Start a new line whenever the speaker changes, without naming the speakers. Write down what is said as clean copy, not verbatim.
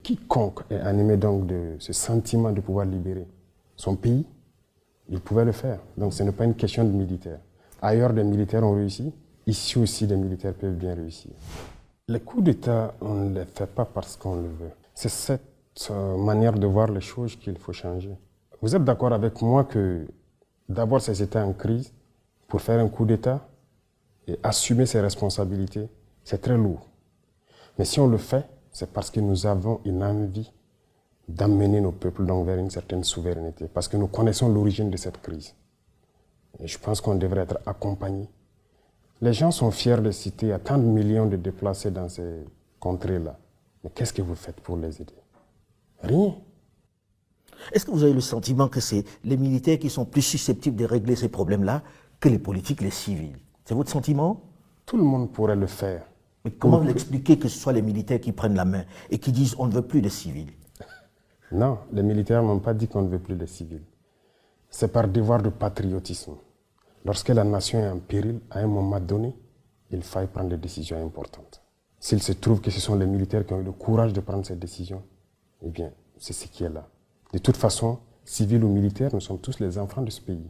quiconque est animé donc de ce sentiment de pouvoir libérer son pays, il pouvait le faire. Donc ce n'est pas une question de militaires. Ailleurs, des militaires ont réussi. Ici aussi, des militaires peuvent bien réussir. Les coups d'État, on ne les fait pas parce qu'on le veut. C'est cette manière de voir les choses qu'il faut changer. Vous êtes d'accord avec moi que d'abord ces États en crise, pour faire un coup d'État et assumer ses responsabilités, c'est très lourd. Mais si on le fait, c'est parce que nous avons une envie d'amener nos peuples donc vers une certaine souveraineté, parce que nous connaissons l'origine de cette crise. Et je pense qu'on devrait être accompagné. Les gens sont fiers de citer, il y a tant de millions de déplacés dans ces contrées-là. Mais qu'est-ce que vous faites pour les aider? Rien.
Est-ce que vous avez le sentiment que c'est les militaires qui sont plus susceptibles de régler ces problèmes-là que les politiques, les civils? C'est votre sentiment?
Tout le monde pourrait le faire.
Mais comment l'expliquer que ce soit les militaires qui prennent la main et qui disent on ne veut plus de civils?
Non, les militaires n'ont pas dit qu'on ne veut plus de civils. C'est par devoir de patriotisme. Lorsque la nation est en péril, à un moment donné, il faille prendre des décisions importantes. S'il se trouve que ce sont les militaires qui ont eu le courage de prendre ces décisions, eh bien, c'est ce qui est là. De toute façon, civils ou militaires, nous sommes tous les enfants de ce pays.